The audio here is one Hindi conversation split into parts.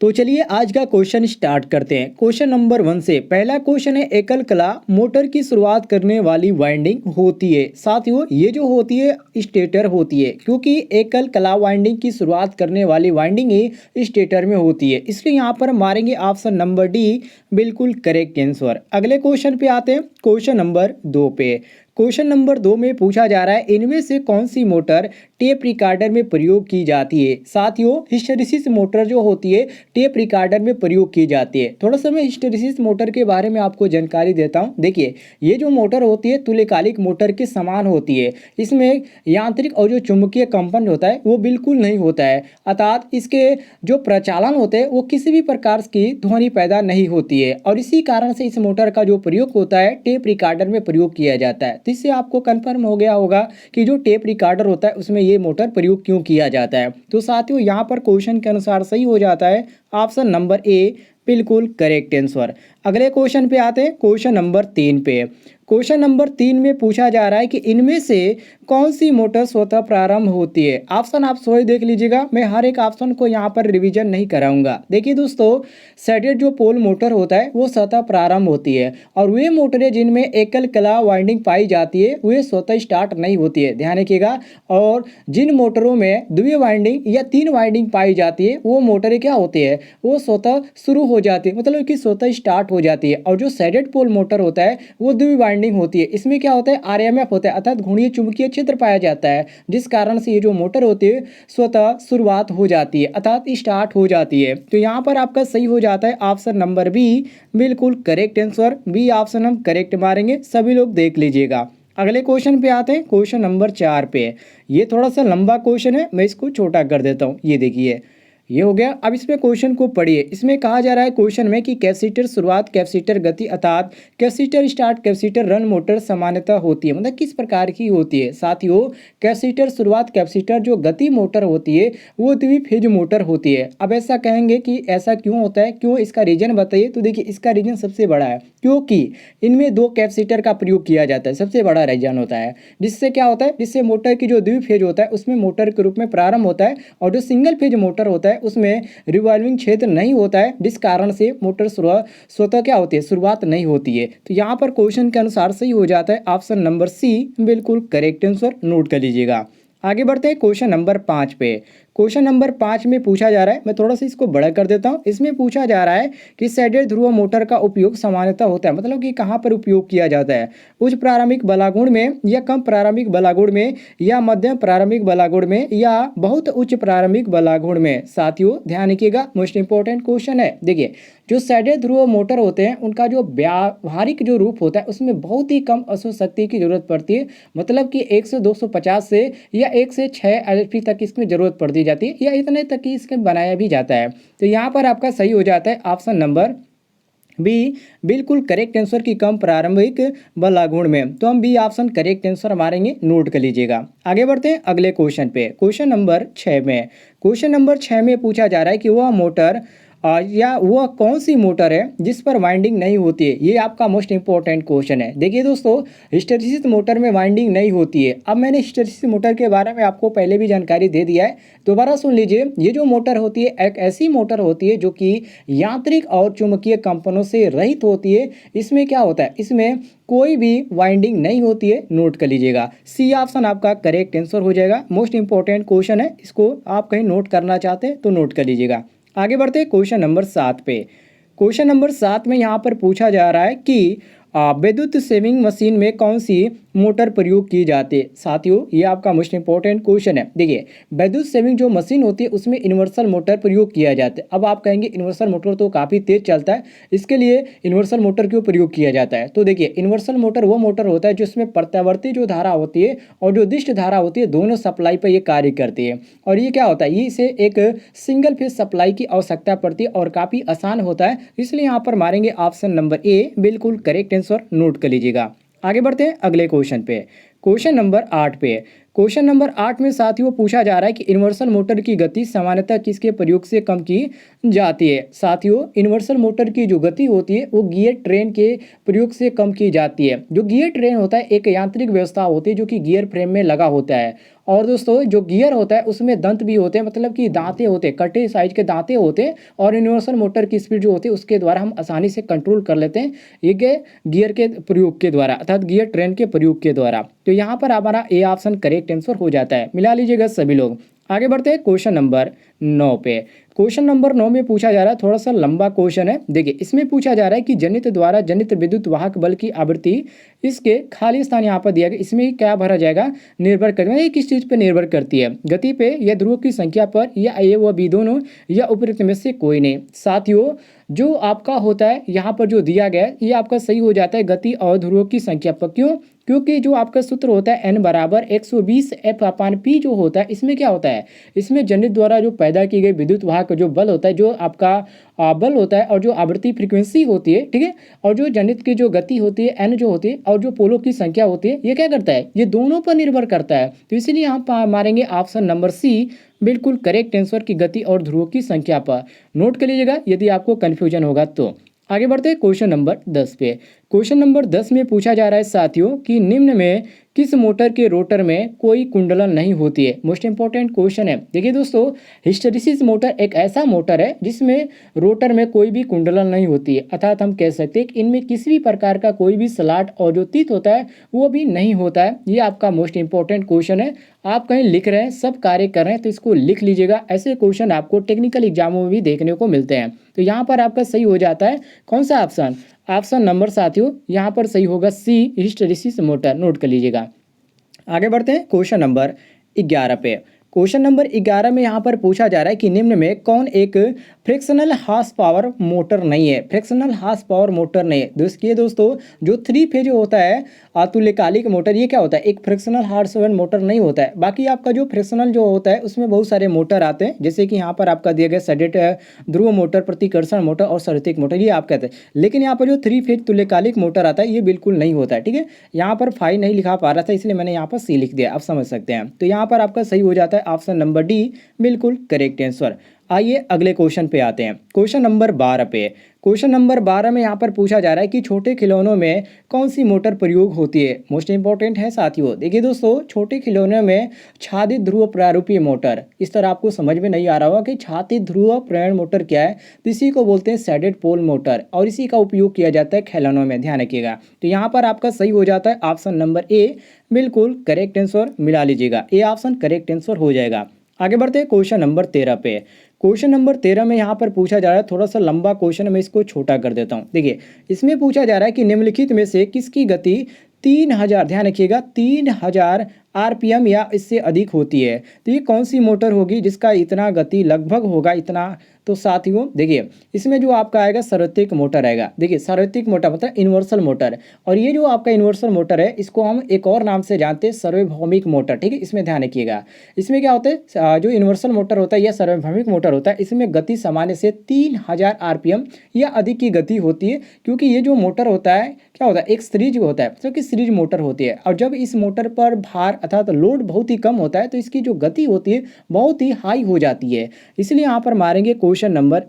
तो चलिए आज का क्वेश्चन स्टार्ट करते हैं। क्वेश्चन नंबर 1 से। पहला क्वेश्चन है, एकल कला मोटर की शुरुआत करने वाली वाइंडिंग होती है। साथियों, ये जो होती है स्टेटर होती है, क्योंकि एकल कला वाइंडिंग की शुरुआत करने वाली वाइंडिंग ही स्टेटर में होती है, इसलिए यहाँ पर मारेंगे ऑप्शन नंबर डी, बिल्कुल करेक्ट आंसर। अगले क्वेश्चन पे आते हैं, क्वेश्चन नंबर 2 पे। क्वेश्चन नंबर 2 में पूछा जा रहा है, इनमें से कौन सी मोटर टेप रिकॉर्डर में प्रयोग की जाती है। साथियों, हिस्टैरिसीस मोटर जो होती है टेप रिकॉर्डर में प्रयोग की जाती है। थोड़ा सा मैं हिस्टैरिसीस मोटर के बारे में आपको जानकारी देता हूं। देखिए, ये जो मोटर होती है तुल्यकालिक मोटर के समान होती है। इसमें यांत्रिक और जो चुंबकीय कंपन होता है वो बिल्कुल नहीं होता है, अर्थात इसके जो प्रचालन होते हैं वो किसी भी प्रकार की ध्वनि पैदा नहीं होती है, और इसी कारण से इस मोटर का जो प्रयोग होता है टेप रिकॉर्डर में प्रयोग किया जाता है। तो इससे आपको कंफर्म हो गया होगा कि जो टेप रिकॉर्डर होता है उसमें ये मोटर प्रयोग क्यों किया जाता है। तो साथियों, यहाँ पर क्वेश्चन के अनुसार सही हो जाता है ऑप्शन नंबर ए, बिल्कुल करेक्ट आंसर। अगले क्वेश्चन पे आते हैं, क्वेश्चन नंबर 3 पे। क्वेश्चन नंबर 3 में पूछा जा रहा है कि इनमें से कौन सी मोटर स्वतः प्रारंभ होती है। ऑप्शन आप स्वयं देख लीजिएगा, मैं हर एक ऑप्शन को यहाँ पर रिवीजन नहीं कराऊंगा। देखिए दोस्तों, सैटेड जो पोल मोटर होता है वो स्वतः प्रारंभ होती है, और वे मोटरें जिनमें एकल कला वाइंडिंग पाई जाती है वे स्वतः स्टार्ट नहीं होती है, ध्यान रखिएगा। और जिन मोटरों में द्वि वाइंडिंग या 3 वाइंडिंग पाई जाती है वो मोटरें क्या होती है, वो स्वतः शुरू हो जाती है, मतलब कि स्वतः स्टार्ट हो जाती है। और जो सैटेड पोल मोटर होता है वो द्वि वाइंडिंग होती है। इसमें क्या होता है, आरएमएफ होता है, अर्थात घूर्णीय चुंबकीय क्षेत्र पाया जाता है, जिस कारण से ये जो मोटर होती है स्वतः शुरुआत हो जाती है, अर्थात स्टार्ट हो जाती है। तो यहाँ पर आपका सही हो जाता है ऑप्शन नंबर बी, बिल्कुल करेक्ट आंसर। बी ऑप्शन हम करेक्ट मारेंगे, सभी लोग देख लीजिएगा। अगले क्वेश्चन पे आते हैं, क्वेश्चन नंबर 4 पे। ये थोड़ा सा लंबा क्वेश्चन है, मैं इसको छोटा कर देता हूँ। ये देखिए, ये हो गया। अब इसमें क्वेश्चन को पढ़िए। इसमें कहा जा रहा है क्वेश्चन में कि कैपेसिटर शुरुआत, कैपेसिटर गति, अर्थात capacitor start, capacitor run motor सामान्यतः होती है, मतलब किस प्रकार की होती है। साथियों, कैपेसिटर शुरुआत, कैपेसिटर जो गति मोटर होती है वो द्विफेज मोटर होती है। अब ऐसा कहेंगे कि ऐसा क्यों होता है, क्यों, इसका रीजन बताइए। तो देखिए, इसका रीजन सबसे बड़ा है, क्योंकि इनमें 2 कैपेसिटर का प्रयोग किया जाता है, सबसे बड़ा रीजन होता है। जिससे क्या होता है, जिससे मोटर की जो द्विफेज होता है उसमें मोटर के रूप में प्रारंभ होता है, और जो सिंगल फेज मोटर होता है उसमें रिवॉल्विंग क्षेत्र नहीं होता है, जिस कारण से मोटर स्वतः क्या होती है, शुरुआत नहीं होती है। तो यहाँ पर क्वेश्चन के अनुसार सही हो जाता है ऑप्शन नंबर सी, बिल्कुल करेक्ट आंसर, नोट कर लीजिएगा। आगे बढ़ते हैं क्वेश्चन नंबर 5 पे। क्वेश्चन नंबर 5 में पूछा जा रहा है, मैं थोड़ा सा इसको बड़ा कर देता हूँ। इसमें पूछा जा रहा है कि सैडेड ध्रुव मोटर का उपयोग सामान्यतः होता है, मतलब कि कहाँ पर उपयोग किया जाता है, उच्च प्रारंभिक बलागुण में, या कम प्रारंभिक बलागुण में, या मध्यम प्रारंभिक बलागुण में, या बहुत उच्च प्रारंभिक बलागुण में। साथियों ध्यान रखिएगा, मोस्ट इंपॉर्टेंट क्वेश्चन है। देखिए, जो सैडेड ध्रुव मोटर होते हैं उनका जो व्यावहारिक जो रूप होता है उसमें बहुत ही कम अश्व शक्ति की जरूरत पड़ती है, मतलब कि 1 से 250 से या 1 से 6 एचपी तक इसमें जरूरत पड़ती जाती है, या इतने तक ही इसके बनाया भी जाता है। तो यहाँ पर आपका सही हो जाता है ऑप्शन नंबर बी, बिल्कुल करेक्ट आंसर, की कम प्रारंभिक बलागुण में। तो हम बी ऑप्शन करेक्ट आंसर मारेंगे, नोट कर लीजिएगा। आगे बढ़ते हैं अगले क्वेश्चन पे, क्वेश्चन नंबर 6 में। क्वेश्चन नंबर 6 में पूछा जा रहा है कि वह मोटर या वह कौन सी मोटर है जिस पर वाइंडिंग नहीं होती है। ये आपका मोस्ट इंपॉर्टेंट क्वेश्चन है। देखिए दोस्तों, हिस्टैरिसीस मोटर में वाइंडिंग नहीं होती है। अब मैंने हिस्टैरिसीस मोटर के बारे में आपको पहले भी जानकारी दे दिया है, दोबारा सुन लीजिए। ये जो मोटर होती है एक ऐसी मोटर होती है जो कि यांत्रिक और चुंबकीय कंपनों से रहित होती है। इसमें क्या होता है, इसमें कोई भी वाइंडिंग नहीं होती है, नोट कर लीजिएगा। सी ऑप्शन आपका करेक्ट आंसर हो जाएगा। मोस्ट इंपॉर्टेंट क्वेश्चन है, इसको आप कहीं नोट करना चाहते हैं तो नोट कर लीजिएगा। आगे बढ़ते हैं क्वेश्चन नंबर 7 पे। क्वेश्चन नंबर 7 में यहाँ पर पूछा जा रहा है कि विद्युत सेविंग मशीन में कौन सी मोटर प्रयोग की जाती है। साथियों, ये आपका मोस्ट इंपॉर्टेंट क्वेश्चन है। देखिए, विद्युत सेविंग जो मशीन होती है उसमें यूनिवर्सल मोटर प्रयोग किया जाता है। अब आप कहेंगे यूनिवर्सल मोटर तो काफ़ी तेज चलता है, इसके लिए यूनिवर्सल मोटर क्यों प्रयोग किया जाता है। तो देखिए, यूनिवर्सल मोटर वो मोटर होता है जिसमें प्रत्यावर्ती जो धारा होती है और जो दिष्ट धारा होती है दोनों सप्लाई पर ये कार्य करती है। और ये क्या होता है, ये इसे एक सिंगल फेज सप्लाई की आवश्यकता पड़ती है और काफ़ी आसान होता है, इसलिए यहाँ पर मारेंगे ऑप्शन नंबर ए, बिल्कुल करेक्ट आंसर, नोट कर लीजिएगा। आगे बढ़ते हैं अगले क्वेश्चन पे। क्वेश्चन नंबर 8 पे। क्वेश्चन नंबर 8 में साथियों पूछा जा रहा है कि इन्वर्सल मोटर की गति सामान्यतः किसके प्रयोग से कम की जाती है। साथियों इन्वर्सल मोटर की जो गति होती है वो गियर ट्रेन के प्रयोग से कम की जाती है। जो गियर ट्रेन होता है एक यांत्रिक व्यवस्था होती है जो कि गियर फ्रेम में लगा होता है। और दोस्तों जो गियर होता है उसमें दंत भी होते हैं, मतलब कि दांते होते हैं, कटे साइज के दांते होते हैं। और यूनिवर्सल मोटर की स्पीड जो होती है उसके द्वारा हम आसानी से कंट्रोल कर लेते हैं ये गियर के प्रयोग के द्वारा, अर्थात गियर ट्रेन के प्रयोग के द्वारा। तो यहाँ पर हमारा ए ऑप्शन करेक्ट आंसर हो जाता है। मिला लीजिएगा सभी लोग। आगे बढ़ते हैं क्वेश्चन नंबर 9 पे। क्वेश्चन नंबर 9 में पूछा जा रहा है, थोड़ा सा लंबा क्वेश्चन है। देखिए इसमें पूछा जा रहा है कि जनित्र द्वारा जनित विद्युत वाहक बल की आवृत्ति इसके खाली स्थान यहाँ पर दिया गया, इसमें क्या भरा जाएगा, निर्भर करती है। ये किस चीज़ पे निर्भर करती है, गति पे या ध्रुव की संख्या पर या ये व बी दोनों या उपयुक्त में से कोई नहीं। साथियों जो आपका होता है यहाँ पर जो दिया गया है ये आपका सही हो जाता है गति और ध्रुवों की संख्या पर। क्यों? क्योंकि जो आपका सूत्र होता है n बराबर 120 F/P जो होता है, इसमें क्या होता है, इसमें जनित्र द्वारा जो पैदा की गई विद्युत वाहक जो बल होता है, जो आपका बल होता है और जो आवृत्ति फ्रीक्वेंसी होती है, ठीक है, और जो जनित्र की जो गति होती है n जो होती है और जो पोलों की संख्या होती है, ये क्या करता है, ये दोनों पर निर्भर करता है। तो इसीलिए हम मारेंगे ऑप्शन नंबर सी, बिल्कुल करेक्ट आंसर की गति और ध्रुवों की संख्या पर। नोट कर लीजिएगा यदि आपको कन्फ्यूजन होगा तो। आगे बढ़ते हैं क्वेश्चन नंबर 10 पे। क्वेश्चन नंबर 10 में पूछा जा रहा है साथियों कि निम्न में किस मोटर के रोटर में कोई कुंडलन नहीं होती है। मोस्ट इंपॉर्टेंट क्वेश्चन है। देखिए दोस्तों हिस्टैरिसीस मोटर एक ऐसा मोटर है जिसमें रोटर में कोई भी कुंडलन नहीं होती है, अर्थात हम कह सकते हैं कि इनमें किसी भी प्रकार का कोई भी स्लॉट और जो तीत होता है वो भी नहीं होता है। ये आपका मोस्ट इंपॉर्टेंट क्वेश्चन है। आप कहीं लिख रहे हैं, सब कार्य कर रहे हैं तो इसको लिख लीजिएगा। ऐसे क्वेश्चन आपको टेक्निकल एग्जामों में भी देखने को मिलते हैं। तो यहाँ पर आपका सही हो जाता है कौन सा ऑप्शन, ऑप्शन नंबर साथियों यहाँ पर सही होगा सी, हिस्टैरिसीस मोटर। नोट कर लीजिएगा। आगे बढ़ते हैं क्वेश्चन नंबर 11 पे। क्वेश्चन नंबर 11 में यहाँ पर पूछा जा रहा है कि निम्न में कौन एक फ्रिक्शनल हॉर्स पावर मोटर नहीं है। फ्रिक्शनल हॉर्स पावर मोटर नहीं है दोस्तों जो 3 फेज होता है तुल्यकालिक मोटर, ये क्या होता है, एक फ्रिक्शनल हॉर्स पावर मोटर नहीं होता है। बाकी आपका जो फ्रिक्शनल जो होता है उसमें बहुत सारे मोटर आते हैं, जैसे कि यहाँ पर आपका दिया गया सडेट ध्रुव मोटर, प्रतिकर्षण मोटर और सरतिक मोटर, ये आप कहते हैं। लेकिन यहाँ पर जो 3 फेज तुल्यकालिक मोटर आता है ये बिल्कुल नहीं होता है, ठीक है। यहाँ पर 5 नहीं लिखा पा रहा था इसलिए मैंने यहाँ पर सी लिख दिया, आप समझ सकते हैं। तो यहाँ पर आपका सही हो जाता है ऑप्शन नंबर डी, बिल्कुल करेक्ट आंसर। आइए अगले क्वेश्चन पे आते हैं। क्वेश्चन नंबर 12 पे। क्वेश्चन नंबर 12 में यहाँ पर पूछा जा रहा है कि छोटे खिलौनों में कौन सी मोटर प्रयोग होती है। मोस्ट इंपॉर्टेंट है साथियों। देखिए दोस्तों छोटे खिलौनों में छादित ध्रुव प्रारूपीय मोटर, इस तरह आपको समझ में नहीं आ रहा होगा कि छादित ध्रुव प्रेरण मोटर क्या है, तो इसी को बोलते हैं सैडेड पोल मोटर और इसी का उपयोग किया जाता है खिलौनों में, ध्यान रखिएगा। तो यहाँ पर आपका सही हो जाता है ऑप्शन नंबर ए, बिल्कुल करेक्ट आंसर। मिला लीजिएगा, ए ऑप्शन करेक्ट आंसर हो जाएगा। आगे बढ़ते हैं क्वेश्चन नंबर 13 पे। क्वेश्चन नंबर 13 में यहाँ पर पूछा जा रहा है, थोड़ा सा लंबा क्वेश्चन है, मैं इसको छोटा कर देता हूँ। देखिए इसमें पूछा जा रहा है कि निम्नलिखित में से किसकी गति 3000, ध्यान रखिएगा 3000 आरपीएम या इससे अधिक होती है। तो ये कौन सी मोटर होगी जिसका इतना गति लगभग होगा इतना। तो साथियों देखिए इसमें जो आपका आएगा सर्वत्रिक मोटर आएगा। देखिए सर्वत्रिक मोटर मतलब यूनिवर्सल मोटर, और ये जो आपका यूनिवर्सल मोटर है इसको हम एक और नाम से जानते हैं सार्वभौमिक मोटर, ठीक है। इसमें ध्यान रखिएगा, इसमें क्या होता है, जो यूनिवर्सल मोटर होता है या सार्वभौमिक मोटर होता है, इसमें गति सामान्य से 3000 आरपीएम या अधिक की गति होती है। क्योंकि ये जो मोटर होता है क्या होता है, एक सीरीज होता है, मतलब कि सीरीज मोटर होती है। और जब इस मोटर पर भार अर्थात लोड बहुत ही कम होता है तो इसकी जो गति होती है बहुत ही हाई हो जाती है। इसलिए यहाँ पर मारेंगे क्वेश्चन नंबर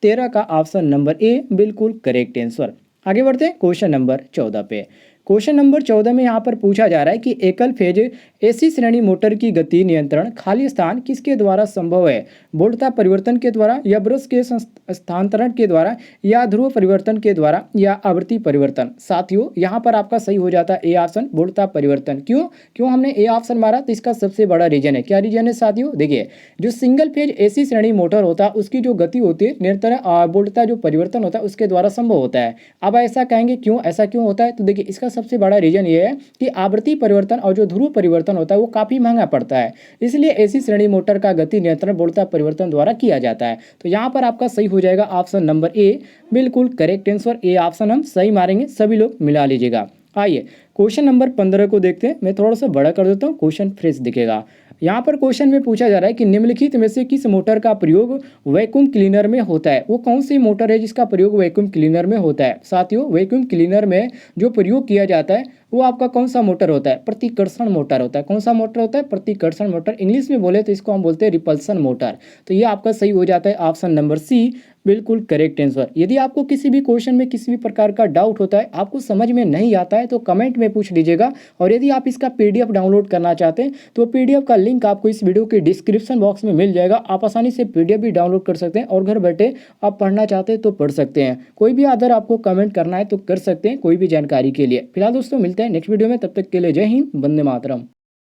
13 का ऑप्शन नंबर ए, बिल्कुल करेक्ट आंसर। आगे बढ़ते हैं क्वेश्चन नंबर 14 पे। क्वेश्चन नंबर 14 में यहाँ पर पूछा जा रहा है कि एकल फेज एसी श्रेणी मोटर की गति नियंत्रण खाली स्थान किसके द्वारा संभव है। वोल्टता परिवर्तन के द्वारा या ब्रश के स्थानांतरण के द्वारा या ध्रुव परिवर्तन के द्वारा या आवृत्ति परिवर्तन। साथियों यहाँ पर आपका सही हो जाता है ए ऑप्शन, वोल्टता परिवर्तन। क्यों हमने ए ऑप्शन मारा, तो इसका सबसे बड़ा रीजन है। क्या रीजन है साथियों, देखिए जो सिंगल फेज एसी श्रेणी मोटर होता है उसकी जो गति होती है निरंतर वोल्टता जो परिवर्तन होता है उसके द्वारा संभव होता है। अब ऐसा कहेंगे क्यों, ऐसा क्यों होता है, तो देखिए इसका सबसे बड़ा रीजन ये है कि आवृत्ति परिवर्तन और जो ध्रुव परिवर्तन होता है वो काफी महंगा पड़ता है। इसलिए एसी श्रेणी मोटर का गति नियंत्रण वोल्टता परिवर्तन द्वारा किया जाता है। तो यहाँ पर आपका सही हो जाएगा ऑप्शन नंबर ए, बिल्कुल करेक्ट आंसर। ए ऑप्शन हम सही मारेंगे, सभी लोग मिला लीजिएगा। आइए क्वेश्चन नंबर 15 को देखते हैं। मैं थोड़ा सा बड़ा कर देता हूँ, क्वेश्चन फ्रेश दिखेगा। यहाँ पर क्वेश्चन में पूछा जा रहा है कि निम्नलिखित में से किस मोटर का प्रयोग वैक्यूम क्लीनर में होता है। वो कौन सी मोटर है जिसका प्रयोग वैक्यूम क्लीनर में होता है। साथियों वैक्यूम क्लीनर में जो प्रयोग किया जाता है वो आपका कौन सा मोटर होता है? प्रतिकर्षण मोटर होता है। कौन सा मोटर होता है? प्रतिकर्षण मोटर। इंग्लिश में बोले तो इसको हम बोलते हैं रिपल्सन मोटर। तो ये आपका सही हो जाता है ऑप्शन नंबर सी, बिल्कुल करेक्ट आंसर। यदि आपको किसी भी क्वेश्चन में किसी भी प्रकार का डाउट होता है, आपको समझ में नहीं आता है, तो कमेंट में पूछ लीजिएगा। और यदि आप इसका पीडीएफ डाउनलोड करना चाहते हैं तो पीडीएफ का लिंक आपको इस वीडियो के डिस्क्रिप्शन बॉक्स में मिल जाएगा। आप आसानी से पीडीएफ भी डाउनलोड कर सकते हैं और घर बैठे आप पढ़ना चाहते हैं तो पढ़ सकते हैं। कोई भी अदर आपको कमेंट करना है तो कर सकते हैं कोई भी जानकारी के लिए। फिलहाल दोस्तों मिलते हैं नेक्स्ट वीडियो में, तब तक के लिए जय हिंद, वंदे मातरम।